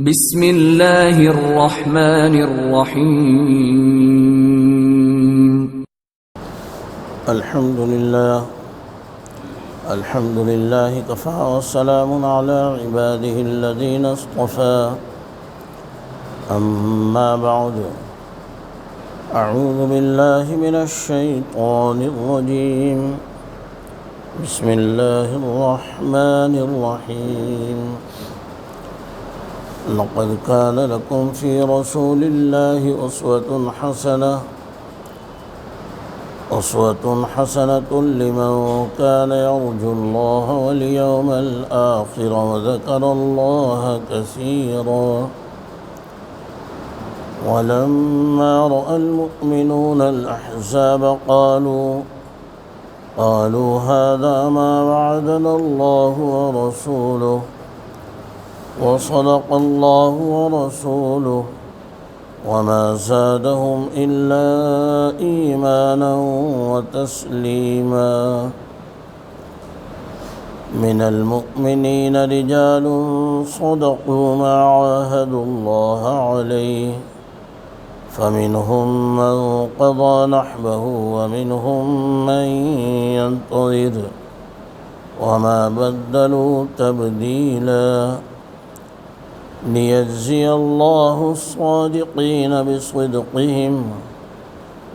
بسم اللہ الرحمن الرحیم الحمد للہ کفا والسلام علی عباده الذین اصطفى اما بعد اعوذ باللہ من الشیطان الرجیم بسم اللہ الرحمن الرحیم لقد كان لكم في رسول الله أسوة حسنة لمن كان يرجو الله واليوم الآخر وذكر الله كثيرا ولما رأى المؤمنون الأحزاب قالوا هذا ما وعدنا الله ورسوله وصدق الله ورسوله وما زادهم إلا إيمانا وتسليما من المؤمنين رجال صدقوا ما عاهدوا الله عليه فمنهم من قضى نحبه ومنهم من ينتظر وما بدلوا تبديلا ليجزي الله الصادقين بصدقهم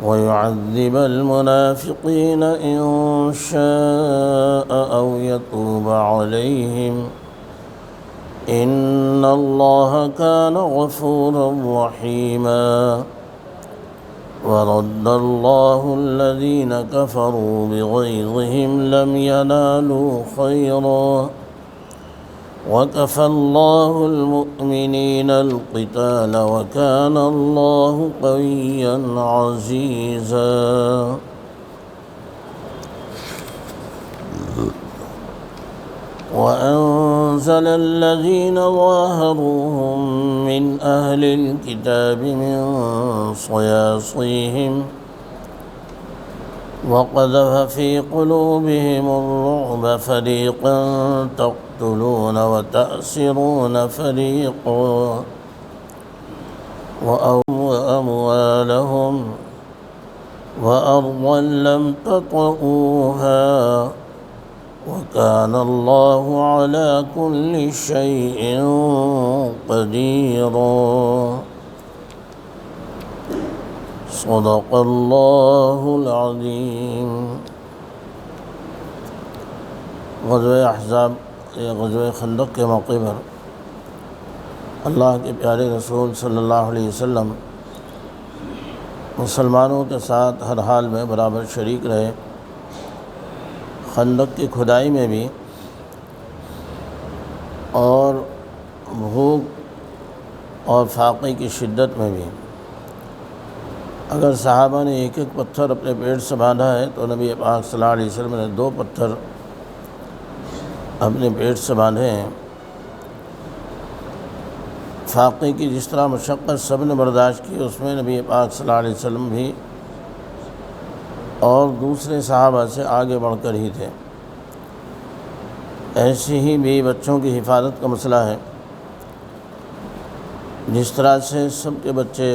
ويعذب المنافقين إن شاء أو يتوب عليهم إن الله كان غفورا رحيما ورد الله الذين كفروا بغيظهم لم ينالوا خيرا وكفى الله المؤمنين القتال وكان الله قويا عزيزا وأنزل الذين ظاهروهم من أهل الكتاب من صياصيهم وقذف في قلوبهم الرعب فريقا تقتلون وتأسرون فريقا وأموالهم وأرضا لم تطئوها وكان الله على كل شيء قديرا صدق اللہ العظیم۔ غزوہ احزاب یا غزوہ خندق کے موقع پر اللہ کے پیارے رسول صلی اللہ علیہ وسلم مسلمانوں کے ساتھ ہر حال میں برابر شریک رہے، خندق کی کھدائی میں بھی اور بھوک اور فاقے کی شدت میں بھی۔ اگر صحابہ نے ایک ایک پتھر اپنے پیٹ سے باندھا ہے تو نبی پاک صلی اللہ علیہ وسلم نے 2 پتھر اپنے پیٹ سے باندھے ہیں۔ فاقے کی جس طرح مشقت سب نے برداشت کی، اس میں نبی پاک صلی اللہ علیہ وسلم بھی اور دوسرے صحابہ سے آگے بڑھ کر ہی تھے۔ ایسے ہی بھی بچوں کی حفاظت کا مسئلہ ہے۔ جس طرح سے سب کے بچے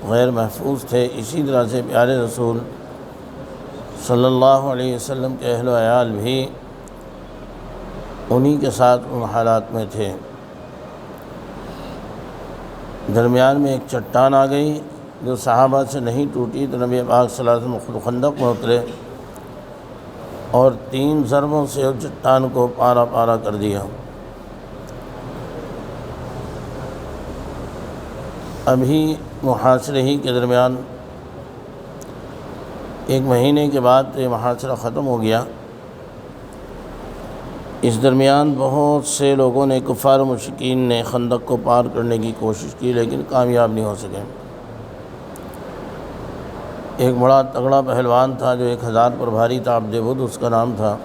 غیر محفوظ تھے، اسی طرح سے پیارے رسول صلی اللہ علیہ وسلم کے اہل و عیال بھی انہی کے ساتھ ان حالات میں تھے۔ درمیان میں ایک چٹان آ گئی جو صحابہ سے نہیں ٹوٹی، تو نبی پاک صلی اللہ علیہ وسلم خود خندق میں اترے اور 3 ضربوں سے اس چٹان کو پارا پارا کر دیا۔ ابھی محاصرے ہی کے درمیان 1 مہینے کے بعد یہ محاصرہ ختم ہو گیا۔ اس درمیان بہت سے لوگوں نے، کفار و مشرکین نے خندق کو پار کرنے کی کوشش کی، لیکن کامیاب نہیں ہو سکے۔ ایک بڑا تگڑا پہلوان تھا جو 1000 پر بھاری تھا، عبد بدھ اس کا نام تھا۔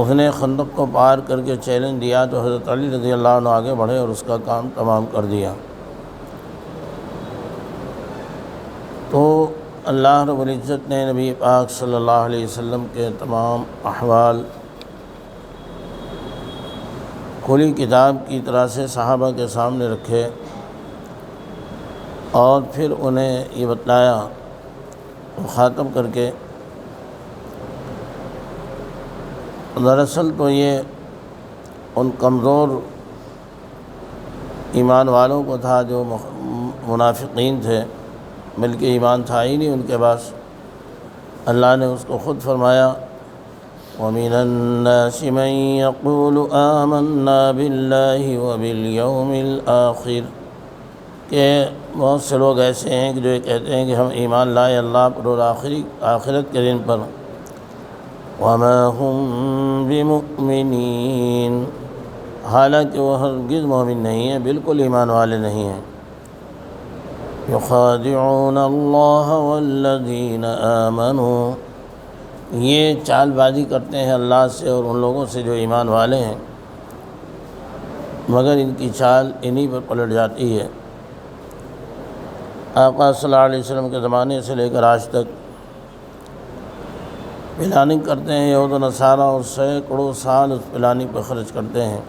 اس نے خندق کو پار کر کے چیلنج دیا تو حضرت علی رضی اللہ عنہ آگے بڑھے اور اس کا کام تمام کر دیا۔ تو اللہ رب العزت نے نبی پاک صلی اللہ علیہ وسلم کے تمام احوال کھلی کتاب کی طرح سے صحابہ کے سامنے رکھے اور پھر انہیں یہ بتلایا مخاطب کر کے۔ دراصل تو یہ ان کمزور ایمان والوں کو تھا جو منافقین تھے، بلکہ ایمان تھا ہی نہیں ان کے پاس۔ اللہ نے اس کو خود فرمایا وَمِنَ النَّاسِ مَن يَقُولُ آمَنَّا بِاللَّهِ وَبِالْيَوْمِ الْآخِرِ، کہ بہت سے لوگ ایسے ہیں کہ جو یہ کہتے ہیں کہ ہم ایمان لائے اللہ پر اور آخرت کے دن پر، وَمَا هُم بِمُؤْمِنِينَ، حالانکہ وہ ہرگز مومن نہیں ہیں، بالکل ایمان والے نہیں ہیں۔ يُخَادِعُونَ اللَّهَ وَالَّذِينَ آمَنُوا، یہ چال بازی کرتے ہیں اللہ سے اور ان لوگوں سے جو ایمان والے ہیں، مگر ان کی چال انہی پر پلٹ جاتی ہے۔ آقا صلی اللہ علیہ وسلم کے زمانے سے لے کر آج تک پلاننگ کرتے ہیں یہود و نصارہ، اور سینکڑوں سال اس پلاننگ پر خرچ کرتے ہیں،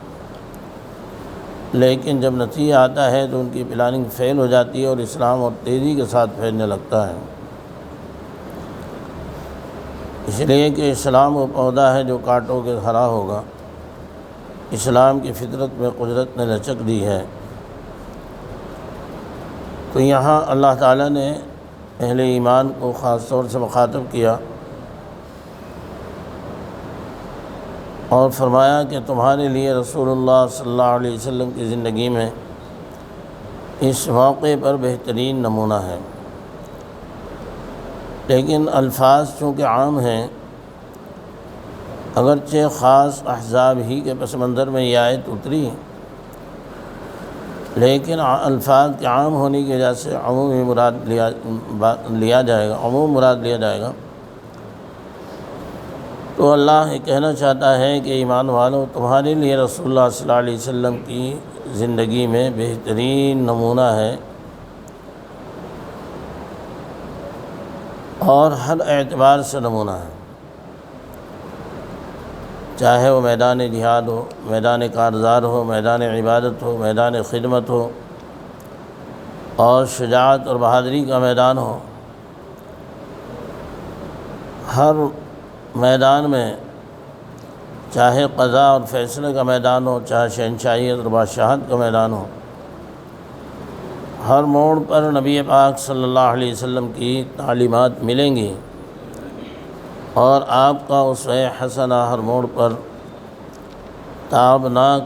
لیکن جب نتیجہ آتا ہے تو ان کی پلاننگ فیل ہو جاتی ہے اور اسلام اور تیزی کے ساتھ پھیلنے لگتا ہے۔ اس لیے کہ اسلام وہ پودا ہے جو کانٹوں کے ہرا ہوگا۔ اسلام کی فطرت میں قدرت نے لچک دی ہے۔ تو یہاں اللہ تعالیٰ نے اہل ایمان کو خاص طور سے مخاطب کیا اور فرمایا کہ تمہارے لیے رسول اللہ صلی اللہ علیہ وسلم کی زندگی میں اس موقع پر بہترین نمونہ ہے۔ لیکن الفاظ چونکہ عام ہیں، اگرچہ خاص احزاب ہی کے پس منظر میں یہ آیت اتری، لیکن الفاظ کے عام ہونے کی وجہ سے عموم مراد لیا جائے گا۔ تو اللہ یہ کہنا چاہتا ہے کہ ایمان والوں، تمہارے لیے رسول اللہ صلی اللہ علیہ وسلم کی زندگی میں بہترین نمونہ ہے، اور ہر اعتبار سے نمونہ ہے، چاہے وہ میدان جہاد ہو، میدان کارزار ہو، میدان عبادت ہو، میدان خدمت ہو، اور شجاعت اور بہادری کا میدان ہو۔ ہر میدان میں، چاہے قضاء اور فیصلے کا میدان ہو، چاہے شہنشاہیت اور بادشاہت کا میدان ہو، ہر موڑ پر نبی پاک صلی اللہ علیہ وسلم کی تعلیمات ملیں گی، اور آپ کا اسوہ حسنہ ہر موڑ پر تابناک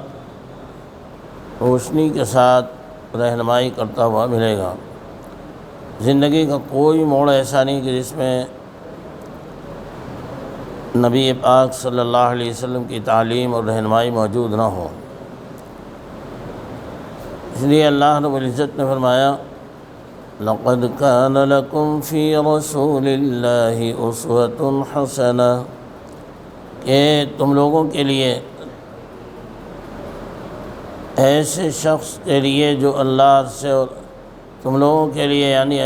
روشنی کے ساتھ رہنمائی کرتا ہوا ملے گا۔ زندگی کا کوئی موڑ ایسا نہیں کہ جس میں نبی پاک صلی اللہ علیہ وسلم کی تعلیم اور رہنمائی موجود نہ ہو۔ اس لیے اللہ رب العزت نے فرمایا لَقَدْ كَانَ لَكُمْ فِي رَسُولِ اللَّهِ أُسْوَةٌ حَسَنَةٌ، کہ تم لوگوں کے لیے، ایسے شخص کے لیے جو اللہ سے، اور تم لوگوں کے لیے یعنی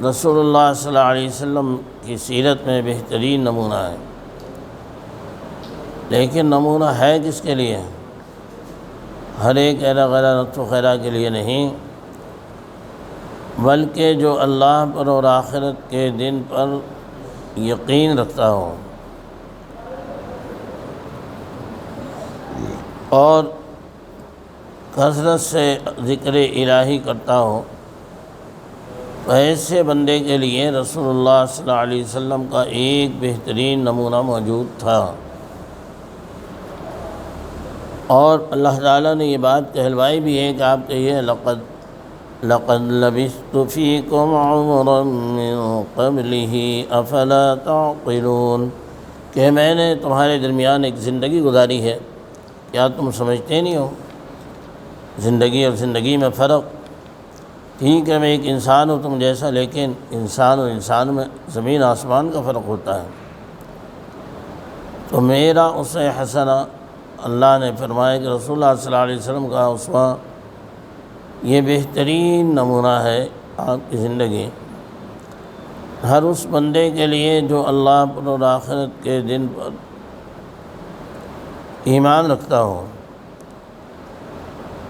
رسول اللہ صلی اللہ علیہ وسلم کی سیرت میں بہترین نمونہ ہے۔ لیکن نمونہ ہے کس کے لیے؟ ہر ایک ایرا غیرہ نطف و خیرہ کے لیے نہیں، بلکہ جو اللہ پر اور آخرت کے دن پر یقین رکھتا ہو اور کثرت سے ذکر الہی کرتا ہو، ایسے بندے کے لیے رسول اللہ صلی اللہ علیہ وسلم کا ایک بہترین نمونہ موجود تھا۔ اور اللہ تعالیٰ نے یہ بات کہلوائی بھی ہے کہ آپ کہیے لَقَدْ لَبِثْتُ فِيكُمْ عُمُرًا مِّن قَبْلِهِ أَفَلَا تَعْقِلُونَ، کہ میں نے تمہارے درمیان ایک زندگی گزاری ہے، کیا تم سمجھتے نہیں ہو؟ زندگی اور زندگی میں فرق، ٹھیک ہے میں ایک انسان ہوں تم جیسا، لیکن انسان اور انسان میں زمین آسمان کا فرق ہوتا ہے۔ تو میرا اسوہ حسنہ، اللہ نے فرمایا کہ رسول اللہ صلی اللہ علیہ وسلم کا اسوہ یہ بہترین نمونہ ہے آپ کی زندگی، ہر اس بندے کے لیے جو اللہ پر اور آخرت کے دن پر ایمان رکھتا ہو،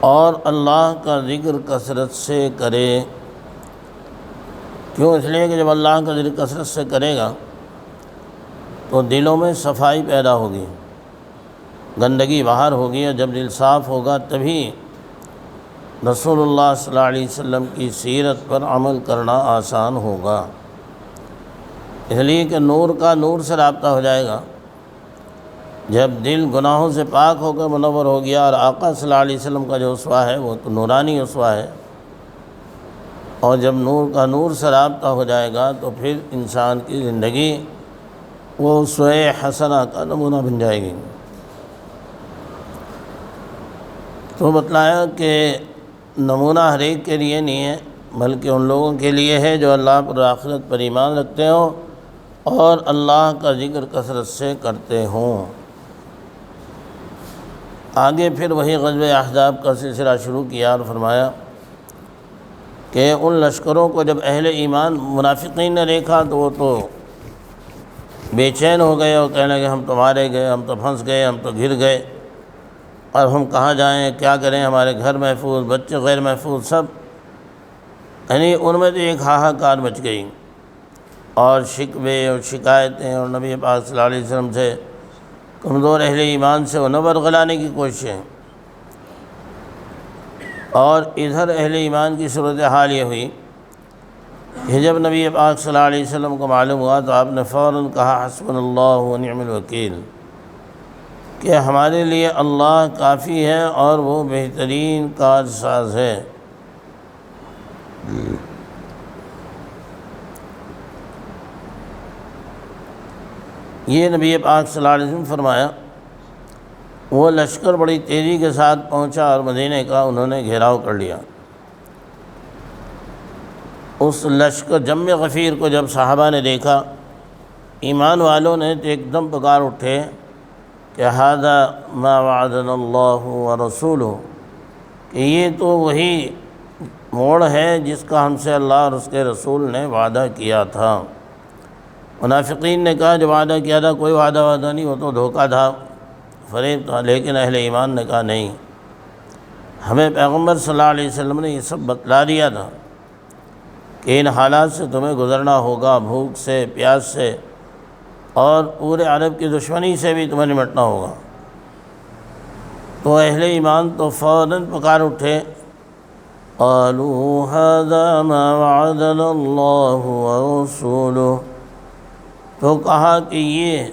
اور اللہ کا ذکر کثرت سے کرے۔ کیوں؟ اس لیے کہ جب اللہ کا ذکر کثرت سے کرے گا تو دلوں میں صفائی پیدا ہوگی، گندگی باہر ہوگی، اور جب دل صاف ہوگا تبھی رسول اللہ صلی اللہ علیہ وسلم کی سیرت پر عمل کرنا آسان ہوگا۔ اس لیے کہ نور کا نور سے رابطہ ہو جائے گا۔ جب دل گناہوں سے پاک ہو کر منور ہو گیا، اور آقا صلی اللہ علیہ وسلم کا جو اسوہ ہے وہ تو نورانی اسوہ ہے، اور جب نور کا نور سے رابطہ ہو جائے گا تو پھر انسان کی زندگی وہ اسوہ حسنہ کا نمونہ بن جائے گی۔ تو بتلایا کہ نمونہ ہر ایک کے لیے نہیں ہے، بلکہ ان لوگوں کے لیے ہے جو اللہ پر آخرت پر ایمان رکھتے ہوں اور اللہ کا ذکر کثرت سے کرتے ہوں۔ آگے پھر وہی غزوہ احزاب کا سلسلہ شروع کیا اور فرمایا کہ ان لشکروں کو جب اہل ایمان منافقین نے دیکھا تو وہ تو بے چین ہو گئے اور کہنے لگے ہم تو مارے گئے، ہم تو پھنس گئے، ہم تو گر گئے، اور ہم کہاں جائیں، کیا کریں، ہمارے گھر محفوظ، بچے غیر محفوظ، سب یعنی ان میں تو ایک ہاہاکار مچ گئی، اور شکوے اور شکایتیں، اور نبی پاک صلی اللہ علیہ وسلم سے کمزور اہل ایمان سے انہیں برگلانے کی کوششیں۔ اور ادھر اہل ایمان کی صورتحال یہ ہوئی کہ جب نبی پاک صلی اللہ علیہ وسلم کو معلوم ہوا تو آپ نے فوراً کہا حسبنا اللہ و نعم الوکیل، کہ ہمارے لیے اللہ کافی ہے اور وہ بہترین کار ساز ہے۔ یہ نبی پاک صلی اللہ علیہ وسلم فرمایا۔ وہ لشکر بڑی تیزی کے ساتھ پہنچا اور مدینہ کا انہوں نے گھیراؤ کر لیا۔ اس لشکر جم غفیر کو جب صحابہ نے دیکھا، ایمان والوں نے تو ایک دم پکار اٹھے کہ ھذا ما وعدنا اللہ ورسولہ، کہ یہ تو وہی موڑ ہے جس کا ہم سے اللہ اور اس کے رسول نے وعدہ کیا تھا۔ منافقین نے کہا جو وعدہ کیا تھا کوئی وعدہ نہیں، وہ تو دھوکہ تھا، فریب تھا، لیکن اہل ایمان نے کہا نہیں، ہمیں پیغمبر صلی اللہ علیہ وسلم نے یہ سب بتلا دیا تھا کہ ان حالات سے تمہیں گزرنا ہوگا، بھوک سے، پیاس سے، اور پورے عرب کی دشمنی سے بھی تمہیں نمٹنا ہوگا۔ تو اہل ایمان تو فوراً پکار اٹھے، قالوا ھذا ما وعدنا اللہ ورسولہ، تو کہا کہ یہ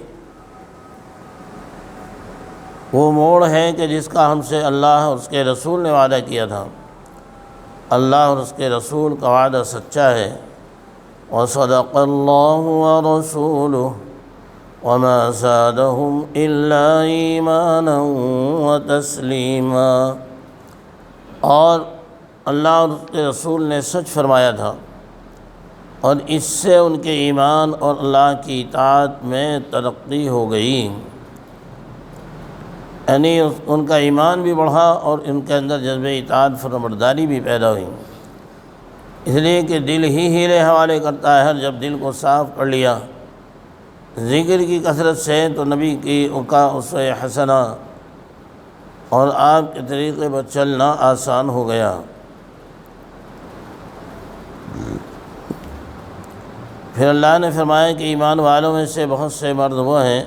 وہ موڑ ہے کہ جس کا ہم سے اللہ اور اس کے رسول نے وعدہ کیا تھا۔ اللہ اور اس کے رسول کا وعدہ سچا ہے۔ وصدق اللہ ورسولہ وما زادهم الا ایمانا وتسلیما، اور اللہ اور اس کے رسول نے سچ فرمایا تھا، اور اس سے ان کے ایمان اور اللہ کی اطاعت میں ترقی ہو گئی، یعنی ان کا ایمان بھی بڑھا اور ان کے اندر جذبہ اطاعت فرمانبرداری بھی پیدا ہوئی۔ اس لیے کہ دل ہی ہیلے حوالے کرتا ہے۔ جب دل کو صاف کر لیا ذکر کی کثرت سے تو نبی کی کا اسوہ حسنہ اور آپ کے طریقے پر چلنا آسان ہو گیا۔ پھر اللہ نے فرمایا کہ ایمان والوں میں سے بہت سے مرد وہ ہیں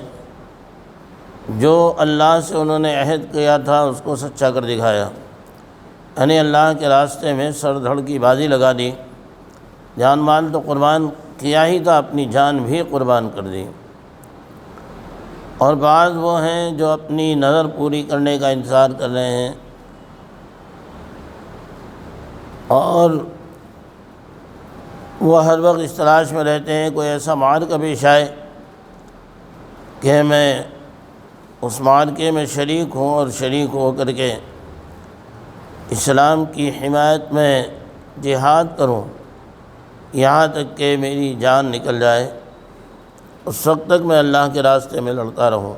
جو اللہ سے انہوں نے عہد کیا تھا اس کو سچا کر دکھایا، یعنی اللہ کے راستے میں سر دھڑ کی بازی لگا دی، جان مال تو قربان کیا ہی تھا، اپنی جان بھی قربان کر دی۔ اور بعض وہ ہیں جو اپنی نظر پوری کرنے کا انتظار کر رہے ہیں، اور وہ ہر وقت اس تلاش میں رہتے ہیں کوئی ایسا معرکہ پیش آئے کہ میں اس معرکے میں شریک ہوں اور شریک ہو کر کے اسلام کی حمایت میں جہاد کروں، یہاں تک کہ میری جان نکل جائے، اس وقت تک میں اللہ کے راستے میں لڑتا رہوں۔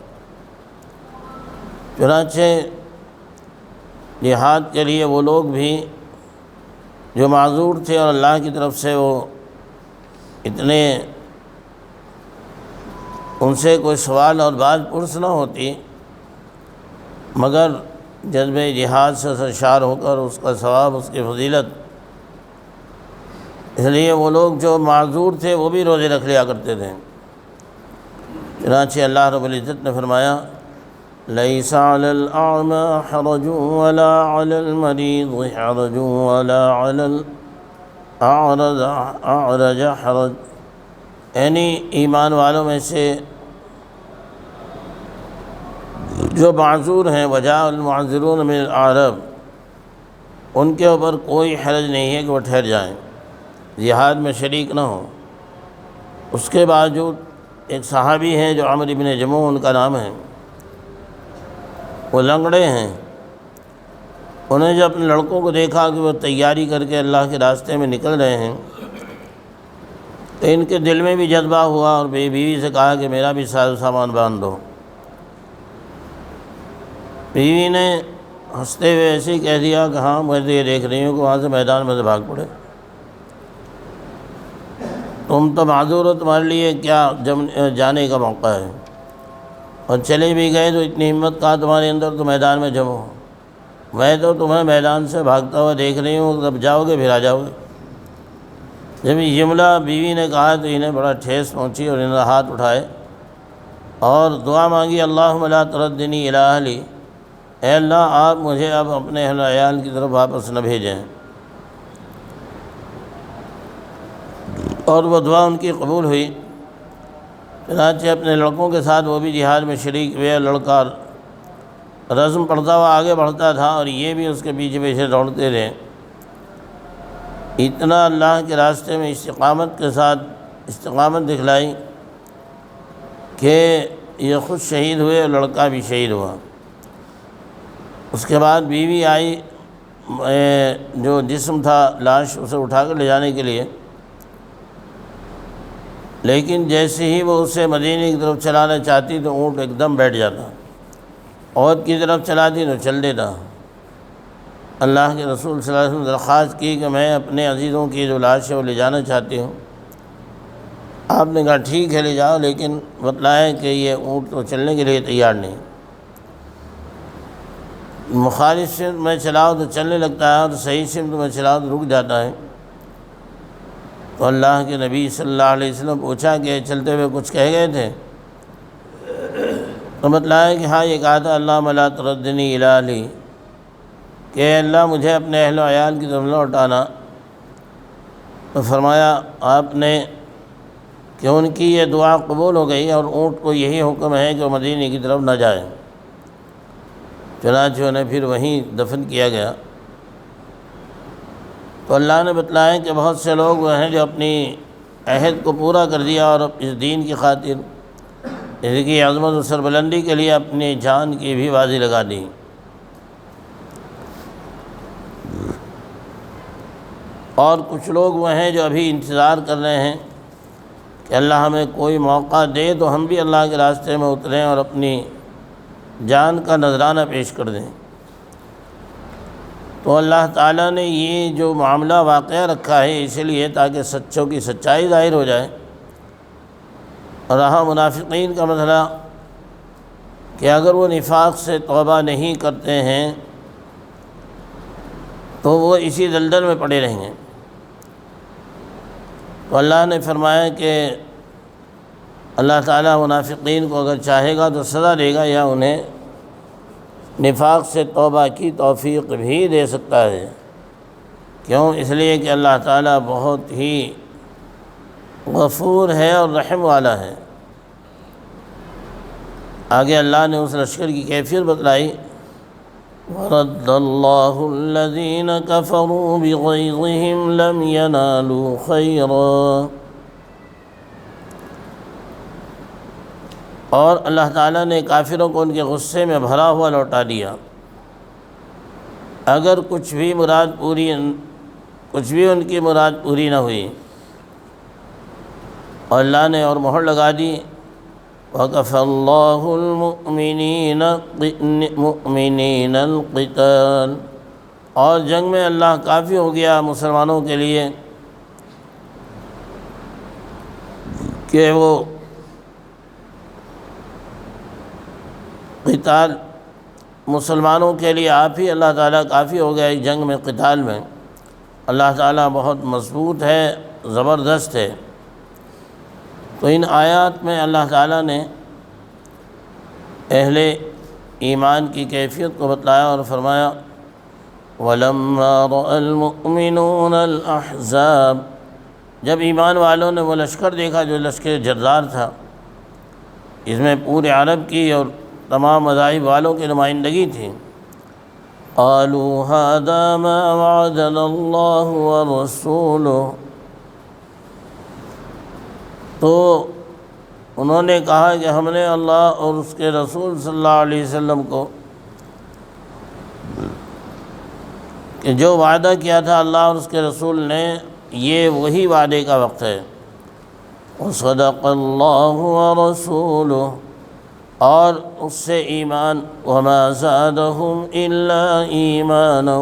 چنانچہ جہاد کے لیے وہ لوگ بھی جو معذور تھے اور اللہ کی طرف سے وہ اتنے ان سے کوئی سوال اور بات پرس نہ ہوتی، مگر جذبہ جہاد سے سرشار ہو کر اس کا ثواب، اس کی فضیلت، اس لیے وہ لوگ جو معذور تھے وہ بھی روزے رکھ لیا کرتے تھے۔ چنانچہ اللہ رب العزت نے فرمایا لیس علی الاعمی حرج ولا علی المریض حرج ولا علی الاعرج حرج، یعنی ایمان والوں میں سے جو معذور ہیں، وجاء المعذرون من الاعراب، ان کے اوپر کوئی حرج نہیں ہے کہ وہ ٹھہر جائیں، جہاد میں شریک نہ ہوں۔ اس کے باوجود ایک صحابی ہیں جو عمرو بن جموح ان کا نام ہے، وہ لنگڑے ہیں۔ انہیں جب اپنے لڑکوں کو دیکھا کہ وہ تیاری کر کے اللہ کے راستے میں نکل رہے ہیں تو ان کے دل میں بھی جذبہ ہوا اور بیوی سے کہا کہ میرا بھی ساز و سامان باندھ دو۔ بیوی نے ہنستے ہوئے ایسے ہی کہہ دیا کہ ہاں میں تو یہ دیکھ رہی ہوں کہ وہاں سے میدان میں سے بھاگ پڑے، تم تو معذور ہو، تمہارے لیے کیا جانے کا موقع ہے، اور چلے بھی گئے تو اتنی ہمت کہاں تمہارے اندر، تو میدان میں جمو، میں تو تمہیں میدان سے بھاگتا ہوا دیکھ رہی ہوں، جب جاؤ گے پھر آ جاؤ گے۔ جب یہ جملہ بیوی نے کہا تو انہیں بڑا ٹھیس پہنچی اور انہوں نے ہاتھ اٹھائے اور دعا مانگی اللہم لا تردنی الی اہلی، اے اللہ آپ مجھے اب اپنے اہل عیال کی طرف واپس نہ بھیجیں۔ اور وہ دعا ان کی قبول ہوئی۔ چنانچہ اپنے لڑکوں کے ساتھ وہ بھی جہاد میں شریک ہوئے، لڑکا رزم پڑھتا ہوا آگے بڑھتا تھا اور یہ بھی اس کے پیچھے پیچھے دوڑتے رہے۔ اتنا اللہ کے راستے میں استقامت دکھلائی کہ یہ خود شہید ہوئے اور لڑکا بھی شہید ہوا۔ اس کے بعد بیوی آئی، جو جسم تھا لاش اسے اٹھا کر لے جانے کے لیے، لیکن جیسے ہی وہ اسے مدینے کی طرف چلانا چاہتی تو اونٹ ایک دم بیٹھ جاتا، عہد کی طرف چلاتی تو چل دیتا۔ اللہ کے رسول صلی اللہ علیہ وسلم نے درخواست کی کہ میں اپنے عزیزوں کی جو لاش ہے وہ لے جانا چاہتی ہوں۔ آپ نے کہا ٹھیک ہے لے جاؤ، لیکن بتلائیں کہ یہ اونٹ تو چلنے کے لیے تیار نہیں، مخالف سمت میں چلاؤ تو چلنے لگتا ہے اور صحیح سمت میں چلاؤ تو رک جاتا ہے۔ تو اللہ کے نبی صلی اللہ علیہ وسلم پوچھا کہ چلتے ہوئے کچھ کہہ گئے تھے؟ تو بتلایا کہ ہاں یہ کہا تھا اللہم لا تردنی الی اہلی، کہ اے اللہ مجھے اپنے اہل و عیال کی طرف لوٹانا۔ تو فرمایا آپ نے کہ ان کی یہ دعا قبول ہو گئی اور اونٹ کو یہی حکم ہے کہ وہ مدینے کی طرف نہ جائے۔ چنانچہ انہیں پھر وہیں دفن کیا گیا۔ تو اللہ نے بتلایا کہ بہت سے لوگ وہ ہیں جو اپنی عہد کو پورا کر دیا اور اس دین کی خاطر، اس کی عظمت و سربلندی کے لیے اپنی جان کی بھی بازی لگا دی۔ اور کچھ لوگ وہ ہیں جو ابھی انتظار کر رہے ہیں کہ اللہ ہمیں کوئی موقع دے تو ہم بھی اللہ کے راستے میں اتریں اور اپنی جان کا نذرانہ پیش کر دیں۔ تو اللہ تعالیٰ نے یہ جو معاملہ واقعہ رکھا ہے اسی لیے تاکہ سچوں کی سچائی ظاہر ہو جائے۔ اور رہا منافقین کا مسئلہ کہ اگر وہ نفاق سے توبہ نہیں کرتے ہیں تو وہ اسی دلدل میں پڑے رہیں گے۔ تو اللہ نے فرمایا کہ اللہ تعالیٰ منافقین کو اگر چاہے گا تو سزا دے گا یا انہیں نفاق سے توبہ کی توفیق بھی دے سکتا ہے۔ کیوں؟ اس لیے کہ اللہ تعالیٰ بہت ہی غفور ہے اور رحم والا ہے۔ آگے اللہ نے اس لشکر کی کیفیت بتلائی وَرَدَّ اللَّهُ الَّذِينَ كَفَرُوا بِغَيْظِهِمْ لَمْ يَنَالُوا خَيْرًا، اور اللہ تعالیٰ نے کافروں کو ان کے غصے میں بھرا ہوا لوٹا دیا۔ اگر کچھ بھی ان کی مراد پوری نہ ہوئی اور اللہ نے اور مہر لگا دی وَكَفَى اللَّهُ الْمُؤْمِنِينَ الْقِتَالَ، اور جنگ میں اللہ کافی ہو گیا مسلمانوں کے لیے کہ وہ قتال مسلمانوں کے لیے آپ ہی اللہ تعالیٰ کافی ہو گیا اس جنگ میں، قتال میں۔ اللہ تعالیٰ بہت مضبوط ہے، زبردست ہے۔ تو ان آیات میں اللہ تعالیٰ نے اہل ایمان کی کیفیت کو بتلایا اور فرمایا وَلَمَّا رَأَى الْمُؤْمِنُونَ الْأَحْزَابَ، جب ایمان والوں نے وہ لشکر دیکھا جو لشکر جرار تھا، اس میں پورے عرب کی اور تمام مذاہب والوں کی نمائندگی تھی، قَالُوا هَذَا مَا وَعَدَنَا اللَّهُ وَرَسُولُهُ، تو انہوں نے کہا کہ ہم نے اللہ اور اس کے رسول صلی اللہ علیہ وسلم کو کہ جو وعدہ کیا تھا اللہ اور اس کے رسول نے، یہ وہی وعدے کا وقت ہے۔ وَصَدَقَ اللَّهُ وَرَسُولُهُ، اور اس سے ایمان، وَمَا زَادَهُمْ إِلَّا إِيمَانًا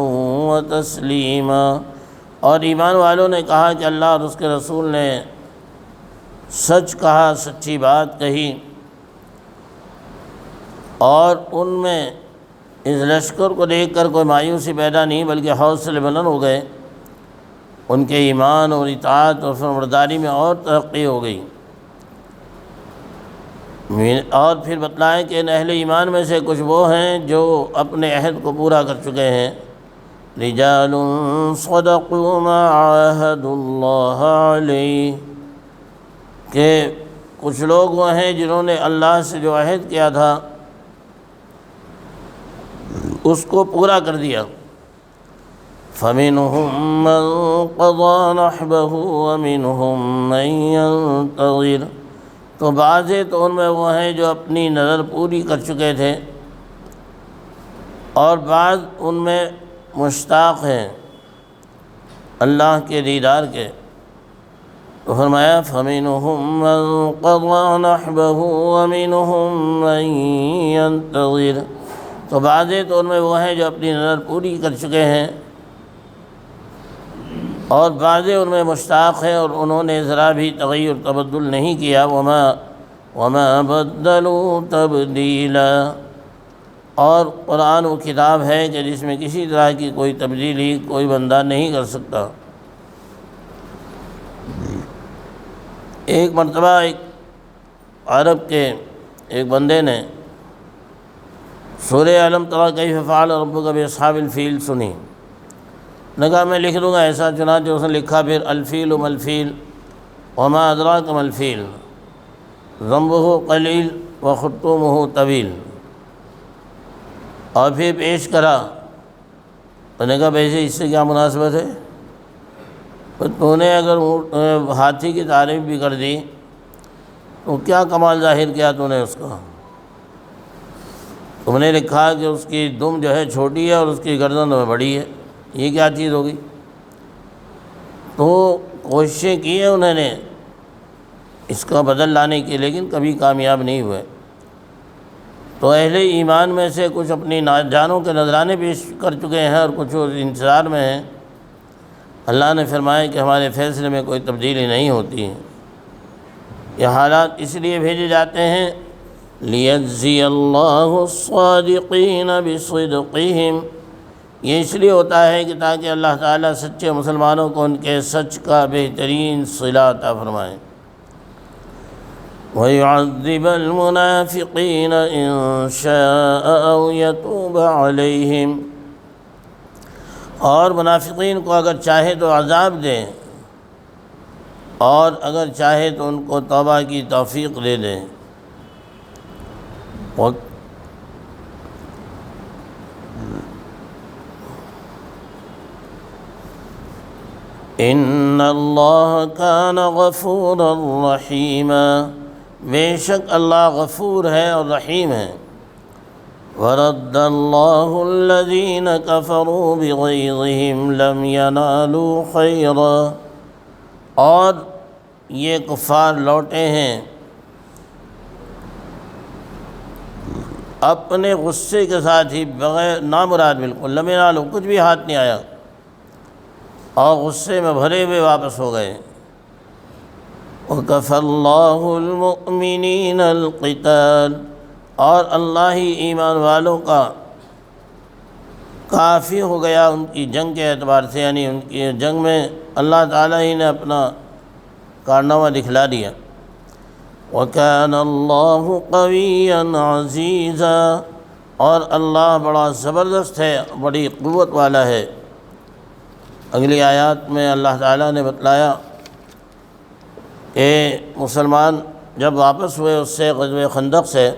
وَتَسْلِيمًا، اور ایمان والوں نے کہا کہ اللہ اور اس کے رسول نے سچ کہا، سچی بات کہی، اور ان میں اس لشکر کو دیکھ کر کوئی مایوسی پیدا نہیں بلکہ حوصلے بلند ہو گئے، ان کے ایمان اور اطاعت اور فرمانبرداری میں اور ترقی ہو گئی۔ اور پھر بتلائیں کہ ان اہل ایمان میں سے کچھ وہ ہیں جو اپنے عہد کو پورا کر چکے ہیں، رجال صدقوا ما عاهدوا اللہ علیہ، کہ کچھ لوگ وہ ہیں جنہوں نے اللہ سے جو عہد کیا تھا اس کو پورا کر دیا۔ فَمِنْهُمْ مَنْ قَضَى نَحْبَهُ وَمِنْهُمْ مَنْ يَنْتَظِرُ، تو بعضے تو ان میں وہ ہیں جو اپنی نظر پوری کر چکے تھے، اور بعض ان میں مشتاق ہیں اللہ کے دیدار کے۔ تو فرمایا فَمِنْهُمْ مَنْ قَضَى نَحْبَهُ وَمِنْهُمْ مَنْ يَنْتَظِرُ، تو بعضے تو ان میں وہ ہیں جو اپنی نظر پوری کر چکے ہیں، اور بعضے ان میں مشتاق ہیں اور انہوں نے ذرا بھی تغیر تبدل نہیں کیا، وَمَا بَدَّلُوا تَبْدِيلًا، اور قرآن وہ کتاب ہے کہ جس میں کسی طرح کی کوئی تبدیلی کوئی بندہ نہیں کر سکتا۔ ایک مرتبہ ایک عرب کے ایک بندے نے سورہ الم تری کیف فعل ربک باصحاب الفیل سنی، نے کہا میں لکھ دوں گا ایسا، چنانچہ اس نے لکھا پھر الفیل ما الفیل وما ادراک ما الفیل ذنبہ قلیل وخرطومہ طویل، اور پھر پیش کرا، تو نے کہا ویسے اس سے کیا مناسبت ہے، تو نے اگر ہاتھی کی تعریف بھی کر دی تو کیا کمال ظاہر کیا تو نے اس کا، تم نے لکھا کہ اس کی دم جو ہے چھوٹی ہے اور اس کی گردن بڑی ہے، یہ کیا چیز ہوگی؟ تو کوششیں کی ہیں انہوں نے اس کا بدل لانے کی، لیکن کبھی کامیاب نہیں ہوئے۔ تو اہل ایمان میں سے کچھ اپنی جانوں کے نذرانے پیش کر چکے ہیں اور کچھ انتظار میں ہیں۔ اللہ نے فرمایا کہ ہمارے فیصلے میں کوئی تبدیلی نہیں ہوتی ہے، یہ حالات اس لیے بھیجے جاتے ہیں لِيَجْزِيَ اللَّهُ الصَّادِقِينَ بِصِدْقِهِمْ، یہ اس لیے ہوتا ہے کہ تاکہ اللہ تعالیٰ سچے مسلمانوں کو ان کے سچ کا بہترین صلہ عطا فرمائیں، وَيُعَذِّبَ الْمُنَافِقِينَ إِن شَاءَ أَوْ يَتُوبَ عَلَيْهِمْ، اور منافقین کو اگر چاہے تو عذاب دیں، اور اگر چاہے تو ان کو توبہ کی توفیق دے دیں۔ ان اللہ کان غفورا رحیما، بے شک اللہ غفور ہے اور رحیم ہے۔ ورد اللہ الذین کفروا بغیظہم لم ینالوا خیرا، اور یہ کفار لوٹے ہیں اپنے غصے کے ساتھ ہی، بغیر نامراد بالکل، لم ینالوا کچھ بھی ہاتھ نہیں آیا، اور غصے میں بھرے ہوئے واپس ہو گئے۔ وَكَفَى اللَّهُ الْمُؤْمِنِينَ الْقِتَالَ، اور اللہ ہی ایمان والوں کا کافی ہو گیا ان کی جنگ کے اعتبار سے، یعنی ان کی جنگ میں اللہ تعالیٰ ہی نے اپنا کارنامہ دکھلا دیا۔ وَكَانَ اللَّهُ قَوِيًّا عَزِيزًا، اور اللہ بڑا زبردست ہے، بڑی قوت والا ہے۔ اگلی آیات میں اللہ تعالیٰ نے بتلایا کہ مسلمان جب واپس ہوئے اس سے غزوہ خندق سے،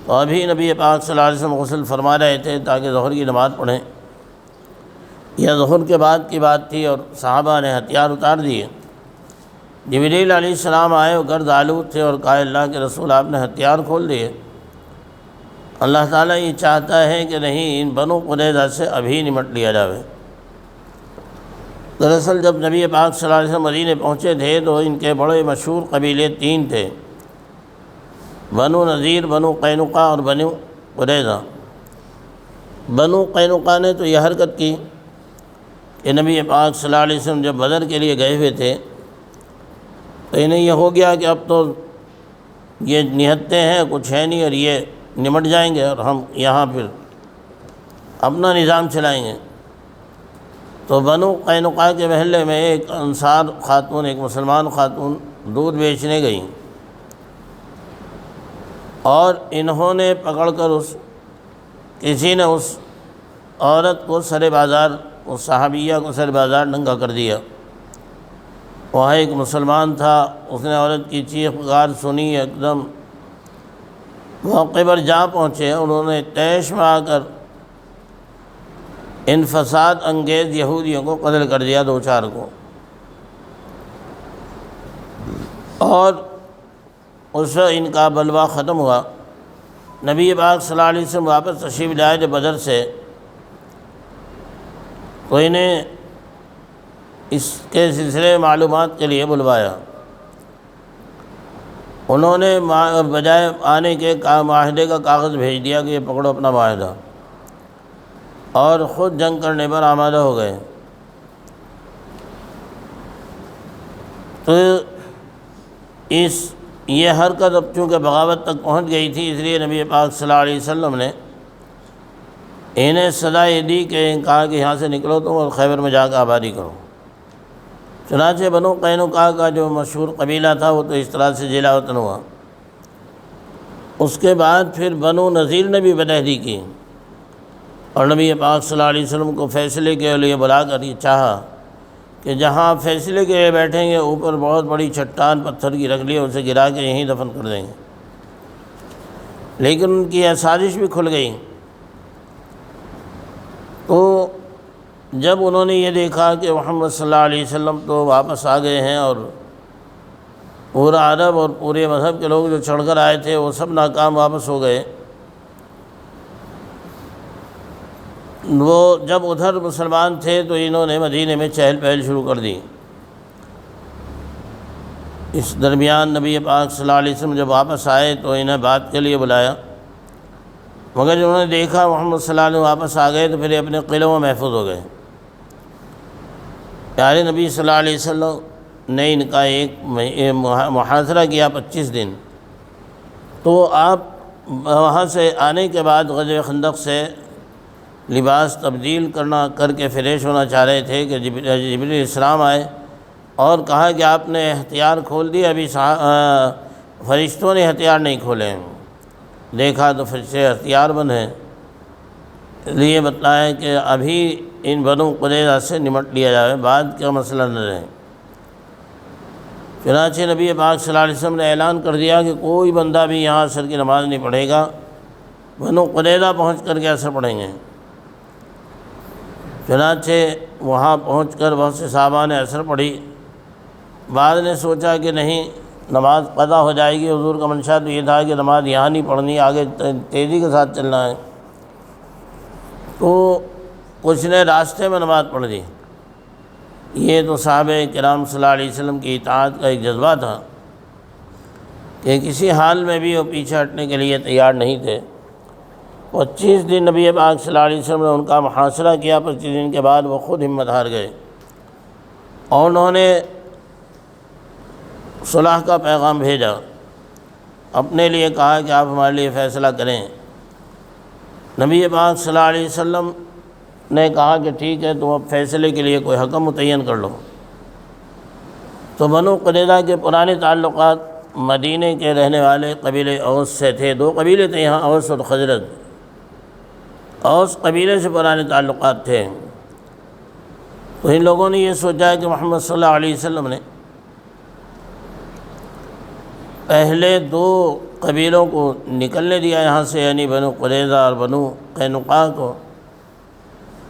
تو ابھی نبی پاک صلی اللہ علیہ وسلم غسل فرما رہے تھے تاکہ ظہر کی نماز پڑھیں۔ یہ ظہر کے بعد کی بات تھی اور صحابہ نے ہتھیار اتار دیے۔ جبریل علیہ السلام آئے، وہ گرد آلود تھے، اور کہا اللہ کے رسول آپ نے ہتھیار کھول دیے۔ اللہ تعالیٰ یہ چاہتا ہے کہ نہیں، ان بنو قریظہ سے ابھی نمٹ لیا جاوے۔ دراصل جب نبی پاک صلی اللہ علیہ وسلم مدینے پہنچے تھے تو ان کے بڑے مشہور قبیلے 3 تھے، بنو نذیر، بنو قینقاع اور بنو قریظہ۔ بنو قینقاع نے تو یہ حرکت کی کہ نبی پاک صلی اللہ علیہ وسلم جب بدر کے لیے گئے ہوئے تھے تو انہیں یہ ہو گیا کہ اب تو یہ نہتے ہیں، کچھ ہے نہیں، اور یہ نمٹ جائیں گے اور ہم یہاں پھر اپنا نظام چلائیں گے۔ تو بنو قینقاع کے محلے میں ایک انصار خاتون، ایک مسلمان خاتون دودھ بیچنے گئیں، اور انہوں نے پکڑ کر کسی نے اس عورت کو سر بازار، اس صحابیہ کو سر بازار ننگا کر دیا۔ وہاں ایک مسلمان تھا، اس نے عورت کی چیخ پکار سنی، ایک دم موقع پر جا پہنچے۔ انہوں نے طیش میں آ کر ان فساد انگیز یہودیوں کو قتل کر دیا، 2-4 کو، اور اس سے ان کا بلوہ ختم ہوا۔ نبی پاک صلی اللہ علیہ وسلم واپس تشریف لائے تھے بدر سے، تو انہیں اس کے سلسلے معلومات کے لیے بلوایا۔ انہوں نے بجائے آنے کے معاہدے کا کاغذ بھیج دیا کہ یہ پکڑو اپنا معاہدہ، اور خود جنگ کرنے پر آمادہ ہو گئے۔ تو یہ حرکت اب چونکہ بغاوت تک پہنچ گئی تھی، اس لیے نبی پاک صلی اللہ علیہ وسلم نے انہیں سزا یہ دی کہ کہا کہ یہاں سے نکلو تم اور خیبر میں جا کے آبادی کرو۔ چنانچہ بنو قینقاع کا جو مشہور قبیلہ تھا وہ تو اس طرح سے جلا وطن ہوا۔ اس کے بعد پھر بنو نذیر نے بھی بدعہدی کی، اور نبی پاک صلی اللہ علیہ وسلم کو فیصلے کے لیے بلا کر یہ چاہا کہ جہاں فیصلے کے لیے بیٹھیں گے اوپر بہت بڑی چٹان پتھر کی رکھ لی، اسے گرا کے یہیں دفن کر دیں گے۔ لیکن ان کی یہ سازش بھی کھل گئی۔ تو جب انہوں نے یہ دیکھا کہ محمد صلی اللہ علیہ وسلم تو واپس آ گئے ہیں، اور پورا عرب اور پورے مذہب کے لوگ جو چڑھ کر آئے تھے وہ سب ناکام واپس ہو گئے، وہ جب ادھر مسلمان تھے تو انہوں نے مدینے میں چہل پہل شروع کر دی۔ اس درمیان نبی پاک صلی اللہ علیہ وسلم جب واپس آئے تو انہیں بات کے لیے بلایا، مگر جب انہوں نے دیکھا محمد صلی اللہ علیہ وسلم واپس آ گئے تو پھر اپنے قلعوں میں محفوظ ہو گئے۔ پیارے نبی صلی اللہ علیہ وسلم نے ان کا ایک محاصرہ کیا 25 دن۔ تو آپ وہاں سے آنے کے بعد غزوہ خندق سے لباس تبدیل کر کے فریش ہونا چاہ رہے تھے کہ جبریل السلام آئے اور کہا کہ آپ نے ہتھیار کھول دیے، ابھی فرشتوں نے ہتھیار نہیں کھولے ہیں۔ دیکھا تو فرشتے ہتھیار بند ہیں، اس لیے بتلایا کہ ابھی ان بنو قریظہ سے نمٹ لیا جائے، بعد کا مسئلہ نہ رہے۔ چنانچہ نبی پاک صلی اللہ علیہ وسلم نے اعلان کر دیا کہ کوئی بندہ بھی یہاں عصر کی نماز نہیں پڑھے گا، بنو قریظہ پہنچ کر کے عصر پڑھیں گے۔ چنانچہ وہاں پہنچ کر بہت سے صحابہ نے عصر پڑھی۔ بعد نے سوچا کہ نہیں، نماز قضا ہو جائے گی، حضور کا منشا تو یہ تھا کہ نماز یہاں نہیں پڑھنی، آگے تیزی کے ساتھ چلنا ہے، تو کچھ نے راستے میں نماز پڑھ دی۔ یہ تو صحابہ کرام صلی اللہ علیہ وسلم کی اطاعت کا ایک جذبہ تھا کہ کسی حال میں بھی وہ پیچھے ہٹنے کے لیے تیار نہیں تھے۔ 25 دن نبی پاک صلی اللہ علیہ وسلم نے ان کا محاصرہ کیا۔ 25 دن کے بعد وہ خود ہمت ہار گئے اور انہوں نے صلح کا پیغام بھیجا، اپنے لیے کہا کہ آپ ہمارے لیے فیصلہ کریں۔ نبی پاک صلی اللہ علیہ وسلم نے کہا کہ ٹھیک ہے تم اب فیصلے کے لیے کوئی حکم متعین کر لو۔ تو بنو قریظہ کے پرانے تعلقات مدینے کے رہنے والے قبیلے اوس سے تھے۔ دو قبیلے تھے یہاں، اوس اور خزرج۔ اوس قبیلے سے پرانے تعلقات تھے۔ تو ان لوگوں نے یہ سوچا کہ محمد صلی اللہ علیہ وسلم نے پہلے دو قبیلوں کو نکلنے دیا یہاں سے، یعنی بنو قریظہ اور بنو قینقاع کو،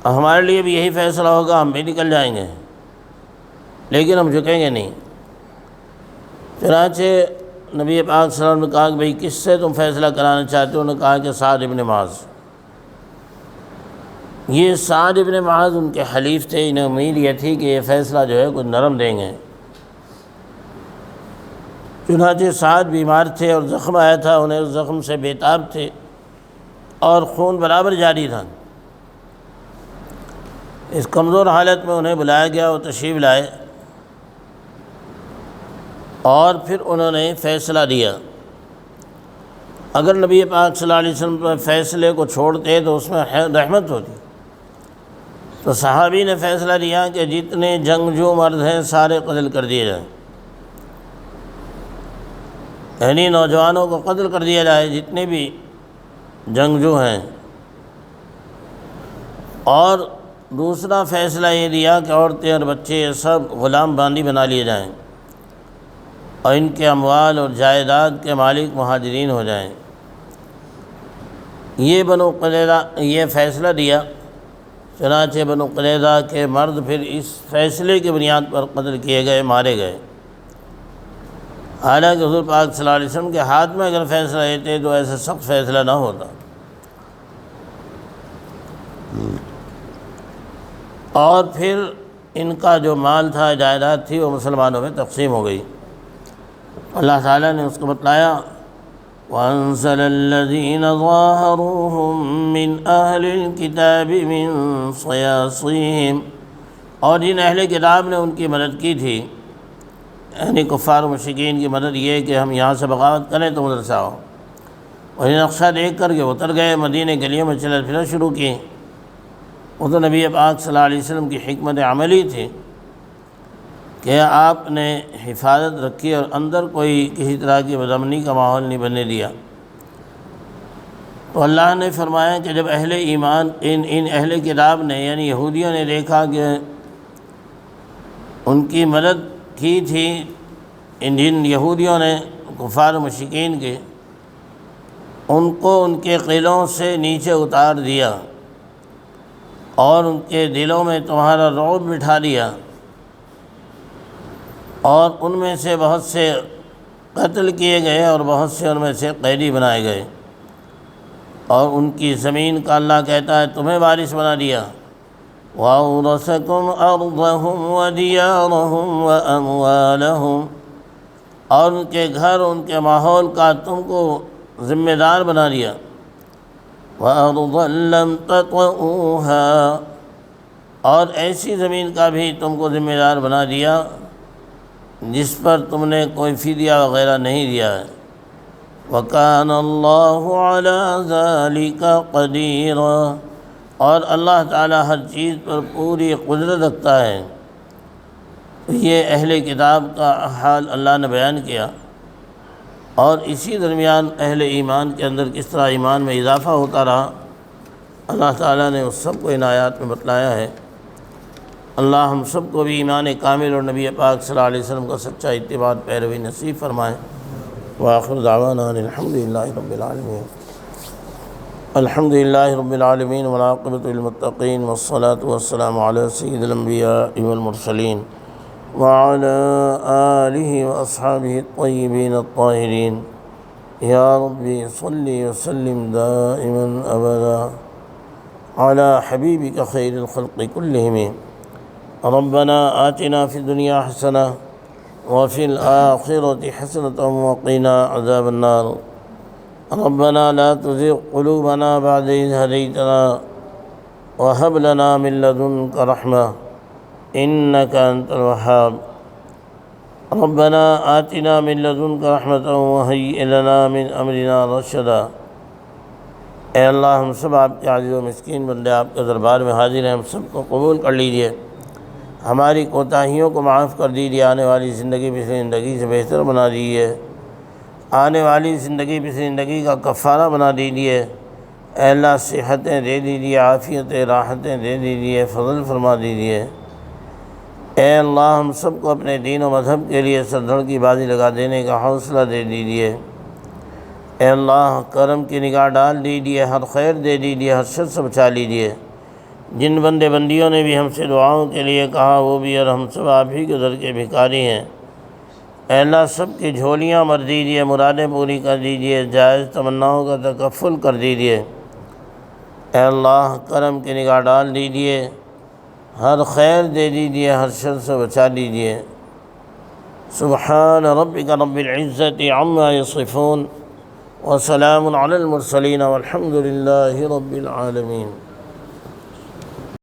ہمارے لیے بھی یہی فیصلہ ہوگا، ہم بھی نکل جائیں گے لیکن ہم جھکیں گے نہیں۔ چنانچہ نبی پاک صلی اللہ علیہ وسلم نے کہا کہ بھئی کس سے تم فیصلہ کرانا چاہتے ہو؟ انہوں نے کہا کہ سعد ابن معاذ۔ یہ سعد ابن معاذ ان کے حلیف تھے، انہیں امید یہ تھی کہ یہ فیصلہ جو ہے کچھ نرم دیں گے۔ چنانچہ سعد بیمار تھے اور زخم آیا تھا، انہیں اس زخم سے بےتاب تھے اور خون برابر جاری تھا۔ اس کمزور حالت میں انہیں بلایا گیا، وہ تشریف لائے اور پھر انہوں نے فیصلہ دیا۔ اگر نبی پاک صلی اللہ علیہ وسلم فیصلے کو چھوڑتے تو اس میں رحمت ہوتی۔ تو صحابی نے فیصلہ دیا کہ جتنے جنگجو مرد ہیں سارے قتل کر دیے جائیں، یعنی نوجوانوں کو قتل کر دیا جائے جتنے بھی جنگجو ہیں۔ اور دوسرا فیصلہ یہ دیا کہ عورتیں اور بچے یہ سب غلام باندی بنا لیے جائیں اور ان کے اموال اور جائیداد کے مالک مہاجرین ہو جائیں۔ یہ بنو قریظہ یہ فیصلہ دیا۔ چنانچہ بنو قریظہ کے مرد پھر اس فیصلے کی بنیاد پر قتل کیے گئے، مارے گئے۔ حالانکہ حضور پاک صلی اللہ علیہ وسلم کے ہاتھ میں اگر فیصلہ لیتے تو ایسا سخت فیصلہ نہ ہوتا۔ اور پھر ان کا جو مال تھا، جائیداد تھی، وہ مسلمانوں میں تقسیم ہو گئی۔ اللہ تعالیٰ نے اس کو بتلایا وَأَنزَلَ الَّذِينَ ظَاهَرُوهُم مِّنْ أَهْلِ الْكِتَابِ مِنْ صَيَاصِيهِمْ، اور جن اہل کتاب نے ان کی مدد کی تھی، یعنی کفار و مشرکین کی مدد یہ کہ ہم یہاں سے بغاوت کریں تو ادھر سے آؤ، اور یہ نقشہ دیکھ کر کے اتر گئے، مدینے گلیوں میں چلنا پھرنا شروع کی۔ وہ تو نبی پاک صلی اللہ علیہ وسلم کی حکمت عملی تھی کہ آپ نے حفاظت رکھی اور اندر کوئی کسی طرح کی بدامنی کا ماحول نہیں بننے دیا۔ تو اللہ نے فرمایا کہ جب اہل ایمان ان اہل کتاب نے یعنی یہودیوں نے دیکھا کہ ان کی مدد کی تھی جن یہودیوں نے کفار و مشرکین کے، ان کو ان کے قلعوں سے نیچے اتار دیا اور ان کے دلوں میں تمہارا رعب بٹھا دیا، اور ان میں سے بہت سے قتل کیے گئے اور بہت سے ان میں سے قیدی بنائے گئے، اور ان کی زمین کا اللہ کہتا ہے تمہیں وارث بنا دیا۔ وَأَوْرَثَكُمْ أَرْضَهُمْ وَدِيَارَهُمْ وَأَمْوَالَهُمْ، اور ان کے گھر ان کے ماحول کا تم کو ذمہ دار بنا دیا۔ وَأَرْضًا لَّمْ تَطَئُوهَا، اور ایسی زمین کا بھی تم کو ذمہ دار بنا دیا جس پر تم نے کوئی فدیہ وغیرہ نہیں دیا ہے۔ وَكَانَ اللَّهُ عَلَى ذَلِكَ قَدِيرًا، اور اللہ تعالیٰ ہر چیز پر پوری قدرت رکھتا ہے۔ یہ اہل کتاب کا حال اللہ نے بیان کیا، اور اسی درمیان اہل ایمان کے اندر کس طرح ایمان میں اضافہ ہوتا رہا اللہ تعالیٰ نے اس سب کو ان آیات میں بتلایا ہے۔ اللہ ہم سب کو بھی ایمان کامل اور نبی پاک صلی اللہ علیہ وسلم کا سچا اتباع پیروی نصیب فرمائے۔ وآخر دعوانا الحمدللہ رب العالمین۔ الحمد للہ رب العالمین والعاقبۃ للمتقین والصلاة والسلام علی سید الانبیاء والمرسلین وعلى آلہ واصحابہ الطیبین الطاہرین۔ یا ربی صلی وسلم دائما ابدا علی حبیبک خیر الخلق کلہم۔ ربنا آتنا فی الدنیا حسنہ وفی الآخرة حسنة وقنا عذاب النار۔ ربنا لا تزغ قلوبنا بعد إذ هديتنا وهب لنا من لدنك رحمة إنك أنت الوهاب۔ ربنا آتنا من لدنك رحمة وهيئ لنا من أمرنا رشدا۔ اے اللہ ہم سب آپ کے عاجز و مسکین بندے آپ کے دربار میں حاضر ہیں، ہم سب کو قبول کر لیجئے، ہماری کوتاہیوں کو معاف کر دیجئے، آنے والی زندگی پچھلی زندگی سے بہتر بنا دیجئے، آنے والی زندگی پچھلی زندگی کا کفارہ بنا دیجئے۔ اے اللہ صحتیں دے دیجئے، عافیتیں راحتیں دے دیجئے، فضل فرما دیجئے۔ اے اللہ ہم سب کو اپنے دین و مذہب کے لیے سر دھڑ کی بازی لگا دینے کا حوصلہ دے دیجئے۔ اے اللہ کرم کی نگاہ ڈال دیجئے، ہر خیر دے دیجئے، ہر شر سے بچا لیجئے۔ جن بندے بندیوں نے بھی ہم سے دعاؤں کے لیے کہا وہ بھی اور ہم سب آپ ہی کے در کے بھکاری ہیں۔ اے اللہ سب کی جھولیاں بھر دیجئے، مرادیں پوری کر دیجئے، جائز تمناؤں کا تکفل کر دیجئے۔ اے اللہ کرم کی نگاہ ڈال دیجئے، ہر خیر دے دیجئے، ہر شر سے بچا دیجئے۔ سبحان ربک رب العزت عما یصفون وسلام علی المرسلین والحمد للہ رب العالمین۔